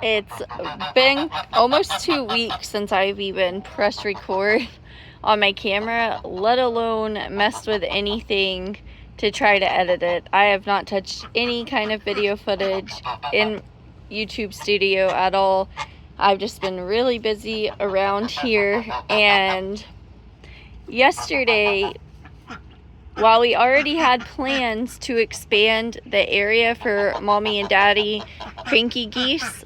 It's been almost 2 weeks since I've even pressed record on my camera, let alone messed with anything to try to edit it. I have not touched any kind of video footage in YouTube Studio at all. I've just been really busy around here, and yesterday, while we already had plans to expand the area for Mommy and Daddy Cranky Geese,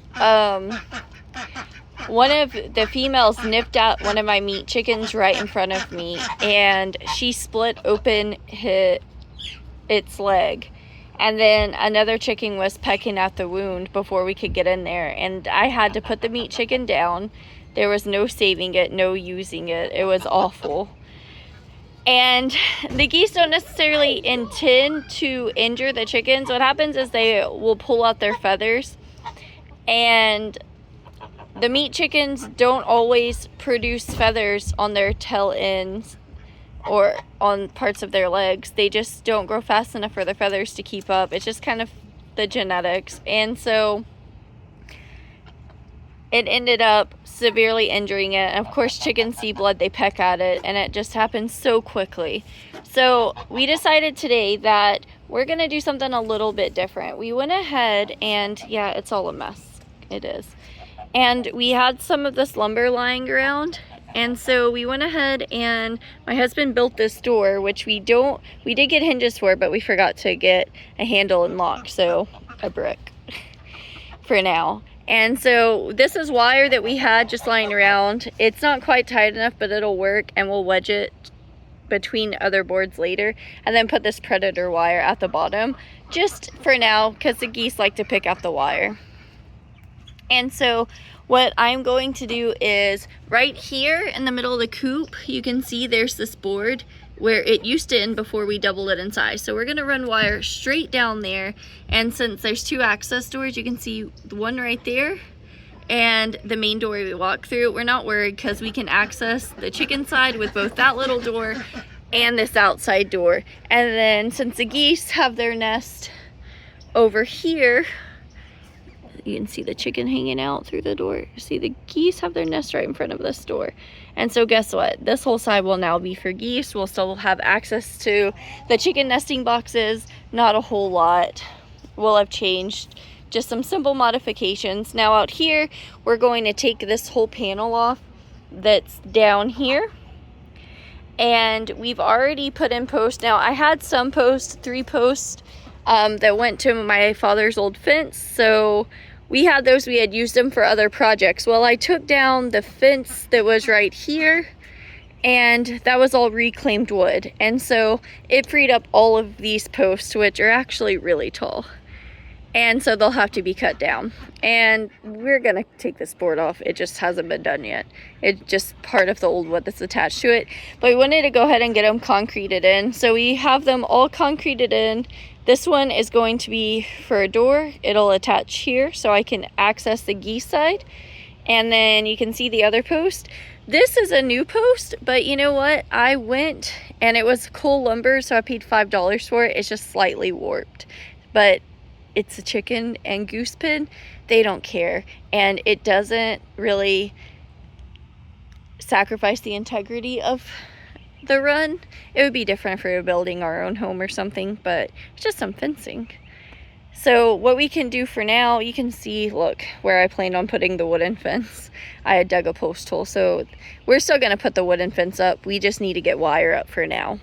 one of the females nipped out one of my meat chickens right in front of me, and she split open its leg. And then another chicken was pecking at the wound before we could get in there. And I had to put the meat chicken down. There was no saving it, no using it. It was awful. And the geese don't necessarily intend to injure the chickens. What happens is they will pull out their feathers. And the meat chickens don't always produce feathers on their tail ends or on parts of their legs. They just don't grow fast enough for their feathers to keep up. It's just kind of the genetics. And so it ended up severely injuring it. And of course, chickens see blood, they peck at it, and it just happens so quickly. So we decided today that we're gonna do something a little bit different. We went ahead and, yeah, it's all a mess. It is. And we had some of this lumber lying around. And so we went ahead and my husband built this door, which we did get hinges for, but we forgot to get a handle and lock, so a brick for now. And so this is wire that we had just lying around. It's not quite tight enough, but it'll work, and we'll wedge it between other boards later, and then put this predator wire at the bottom, just for now, because the geese like to pick up the wire. And so what I'm going to do is right here in the middle of the coop, you can see there's this board where it used to end before we doubled it in size. So we're gonna run wire straight down there. And since there's 2 access doors, you can see the one right there and the main door we walk through. We're not worried because we can access the chicken side with both that little door and this outside door. And then since the geese have their nest over here, you can see the chicken hanging out through the door. See, the geese have their nest right in front of this door. And so guess what? This whole side will now be for geese. We'll still have access to the chicken nesting boxes. Not a whole lot will have changed. Just some simple modifications. Now out here, we're going to take this whole panel off that's down here. And we've already put in posts. Now I had some posts, 3 posts, that went to my father's old fence. So we had those, we had used them for other projects. Well, I took down the fence that was right here, and that was all reclaimed wood. And so it freed up all of these posts, which are actually really tall. And so they'll have to be cut down. And we're gonna take this board off. It just hasn't been done yet. It's just part of the old wood that's attached to it. But we wanted to go ahead and get them concreted in. So we have them all concreted in. This one is going to be for a door. It'll attach here so I can access the geese side. And then you can see the other post. This is a new post, but you know what? I went and it was coal lumber, so I paid $5 for it. It's just slightly warped. But it's a chicken and goose pen. They don't care. And it doesn't really sacrifice the integrity of the run. It would be different if we were building our own home or something, but it's just some fencing. So what we can do for now, you can see, look, where I planned on putting the wooden fence. I had dug a post hole, so we're still going to put the wooden fence up. We just need to get wire up for now.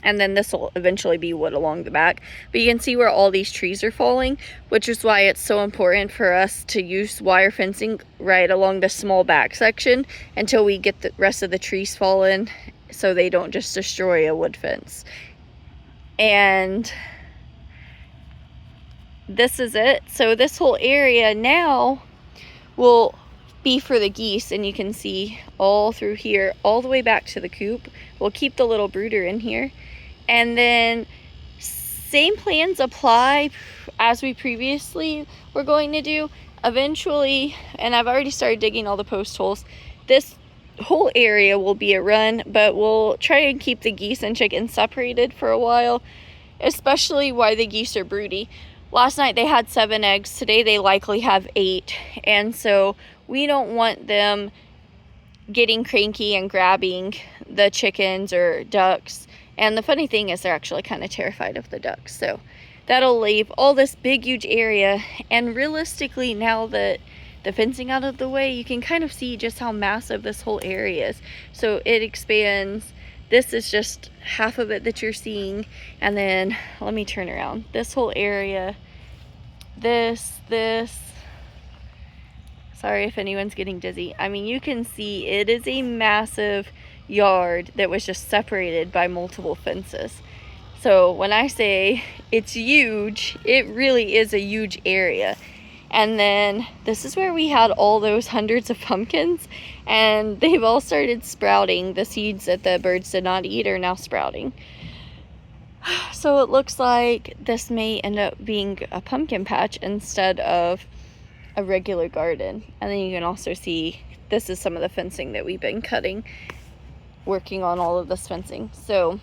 And then this will eventually be wood along the back. But you can see where all these trees are falling, which is why it's so important for us to use wire fencing right along the small back section until we get the rest of the trees fallen, so they don't just destroy a wood fence. And this is it. So this whole area now will be for the geese, and you can see all through here, all the way back to the coop. We'll keep the little brooder in here. And then same plans apply as we previously were going to do. Eventually, and I've already started digging all the post holes, this whole area will be a run, but we'll try and keep the geese and chickens separated for a while, especially while the geese are broody. Last night they had 7 eggs. Today they likely have 8. And so we don't want them getting cranky and grabbing the chickens or ducks. And the funny thing is they're actually kind of terrified of the ducks. So that'll leave all this big, huge area. And realistically, now that the fencing out of the way, you can kind of see just how massive this whole area is. So it expands. This is just half of it that you're seeing. And then let me turn around. This whole area, this. Sorry if anyone's getting dizzy. I mean, you can see it is a massive yard that was just separated by multiple fences. So when I say it's huge, it really is a huge area. And then this is where we had all those hundreds of pumpkins, and they've all started sprouting. The seeds that the birds did not eat are now sprouting. So it looks like this may end up being a pumpkin patch instead of a regular garden. And then you can also see this is some of the fencing that we've been cutting, working on all of this fencing. So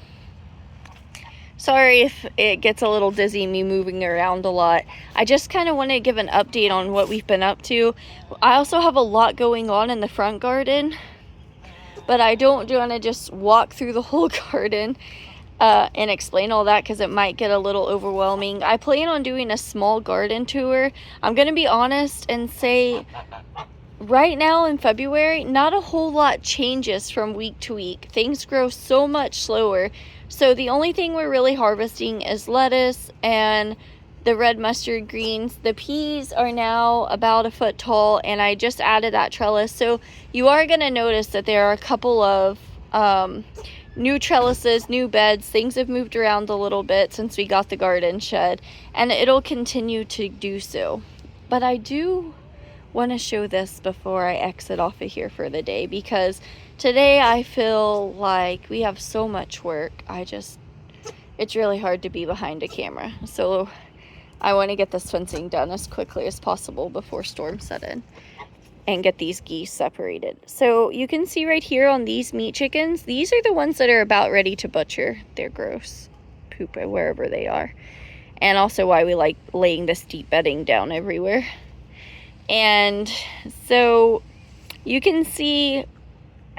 sorry if it gets a little dizzy, me moving around a lot. I just kind of want to give an update on what we've been up to. I also have a lot going on in the front garden, but I don't want to just walk through the whole garden and explain all that, because it might get a little overwhelming. I plan on doing a small garden tour. I'm going to be honest and say right now in February, not a whole lot changes from week to week. Things grow so much slower. So the only thing we're really harvesting is lettuce and the red mustard greens. The peas are now about 1 foot tall, and I just added that trellis. So you are going to notice that there are a couple of new trellises, new beds. Things have moved around a little bit since we got the garden shed, and it'll continue to do so. But I do want to show this before I exit off of here for the day, because today I feel like we have so much work. It's really hard to be behind a camera. So I want to get this fencing done as quickly as possible before storms set in and get these geese separated. So you can see right here on these meat chickens, these are the ones that are about ready to butcher. They're gross. Poop wherever they are. And also why we like laying this deep bedding down everywhere. And so you can see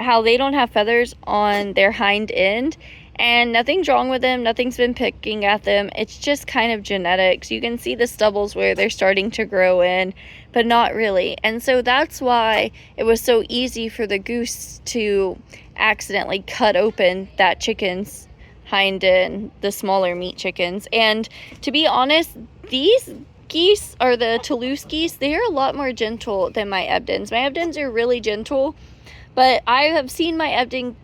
how they don't have feathers on their hind end, and nothing's wrong with them. Nothing's been picking at them. It's just kind of genetics. You can see the stubbles where they're starting to grow in, but not really. And so that's why it was so easy for the goose to accidentally cut open that chicken's hind end, the smaller meat chickens. And to be honest, these geese are the Toulouse geese. They're a lot more gentle than my Ebdens. My Ebdens are really gentle, but I have seen my Ebden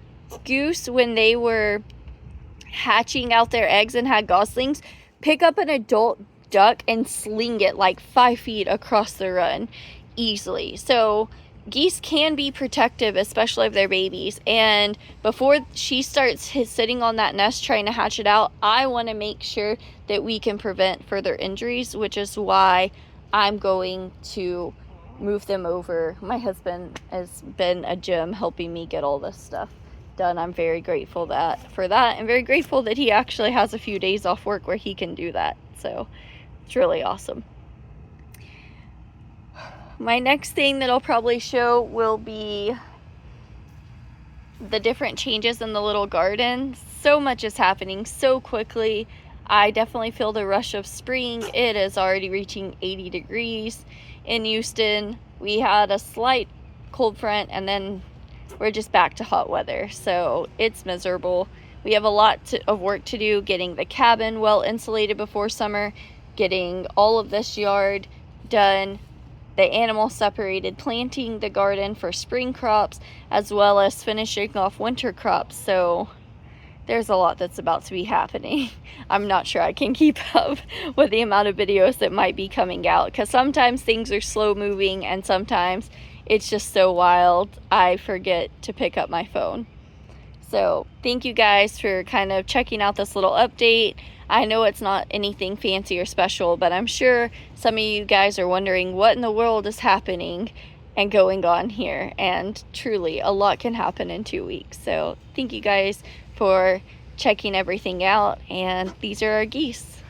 goose, when they were hatching out their eggs and had goslings, pick up an adult duck and sling it like 5 feet across the run easily. So geese can be protective, especially of their babies. And before she starts sitting on that nest trying to hatch it out, I want to make sure that we can prevent further injuries, which is why I'm going to move them over. My husband has been a gem helping me get all this stuff done. I'm very grateful for that, and very grateful that he actually has a few days off work where he can do that. So it's really awesome. My next thing that I'll probably show will be the different changes in the little garden. So much is happening so quickly. I definitely feel the rush of spring. It is already reaching 80 degrees in Houston. We had a slight cold front, and then we're just back to hot weather. So it's miserable. We have a lot of work to do, getting the cabin well insulated before summer, getting all of this yard done, the animals separated, planting the garden for spring crops, as well as finishing off winter crops. So there's a lot that's about to be happening. I'm not sure I can keep up with the amount of videos that might be coming out, because sometimes things are slow moving and sometimes it's just so wild I forget to pick up my phone. So thank you guys for kind of checking out this little update. I know it's not anything fancy or special, but I'm sure some of you guys are wondering what in the world is happening and going on here. And truly, a lot can happen in 2 weeks. So thank you guys for checking everything out. And these are our geese.